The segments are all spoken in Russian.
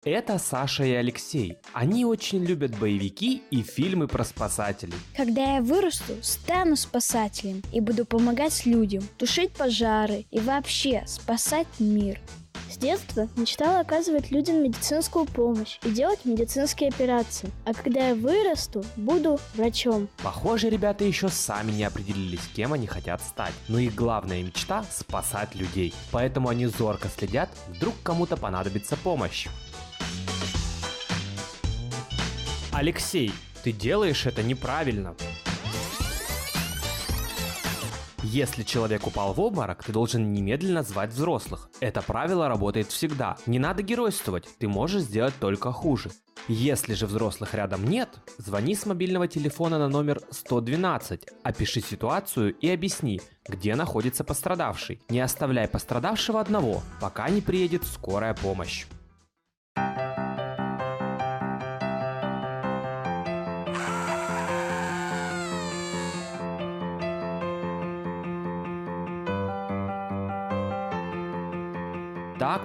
Это Саша и Алексей. Они очень любят боевики и фильмы про спасателей. Когда я вырасту, стану спасателем и буду помогать людям, тушить пожары и вообще спасать мир. С детства мечтала оказывать людям медицинскую помощь и делать медицинские операции. А когда я вырасту, буду врачом. Похоже, ребята еще сами не определились, кем они хотят стать. Но их главная мечта – спасать людей. Поэтому они зорко следят, вдруг кому-то понадобится помощь. Алексей, ты делаешь это неправильно. Если человек упал в обморок, ты должен немедленно звать взрослых. Это правило работает всегда. Не надо геройствовать, ты можешь сделать только хуже. Если же взрослых рядом нет, звони с мобильного телефона на номер 112, опиши ситуацию и объясни, где находится пострадавший. Не оставляй пострадавшего одного, пока не приедет скорая помощь.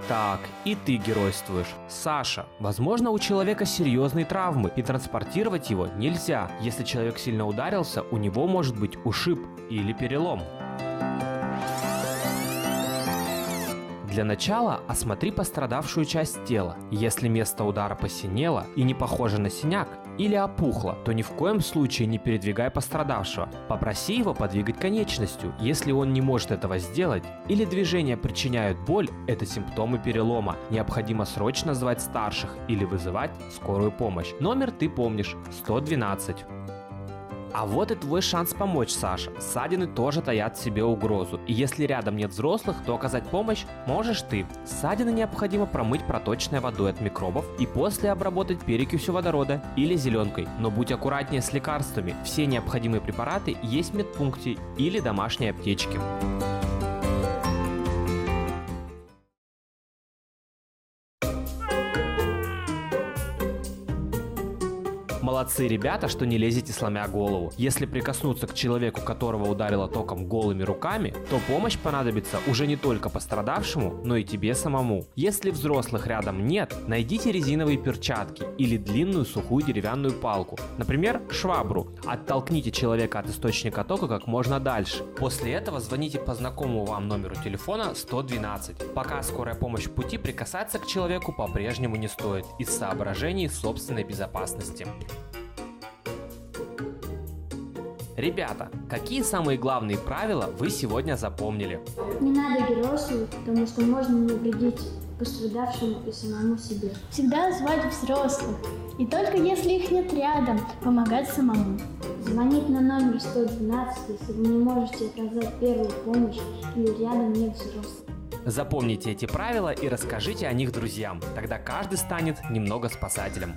Так, и ты геройствуешь. Саша, возможно, у человека серьезные травмы, и транспортировать его нельзя. Если человек сильно ударился, у него может быть ушиб или перелом. Для начала осмотри пострадавшую часть тела. Если место удара посинело и не похоже на синяк или опухло, то ни в коем случае не передвигай пострадавшего. Попроси его подвигать конечностью, если он не может этого сделать, или движения причиняют боль, это симптомы перелома. Необходимо срочно звать старших или вызывать скорую помощь. Номер ты помнишь – 112. А вот и твой шанс помочь, Саша. Ссадины тоже таят в себе угрозу. И если рядом нет взрослых, то оказать помощь можешь ты. Ссадины необходимо промыть проточной водой от микробов и после обработать перекисью водорода или зеленкой. Но будь аккуратнее с лекарствами. Все необходимые препараты есть в медпункте или домашней аптечке. Молодцы ребята, что не лезете сломя голову. Если прикоснуться к человеку, которого ударило током голыми руками, то помощь понадобится уже не только пострадавшему, но и тебе самому. Если взрослых рядом нет, найдите резиновые перчатки или длинную сухую деревянную палку, например, швабру. Оттолкните человека от источника тока как можно дальше. После этого звоните по знакомому вам номеру телефона 112. Пока скорая помощь в пути, прикасаться к человеку по-прежнему не стоит из соображений собственной безопасности. Ребята, какие самые главные правила вы сегодня запомнили? Не надо геройствовать, потому что можно навредить пострадавшему и самому себе. Всегда звать взрослых, и только если их нет рядом, помогать самому. Звонить на номер 112, если вы не можете оказать первую помощь или рядом нет взрослых. Запомните эти правила и расскажите о них друзьям, тогда каждый станет немного спасателем.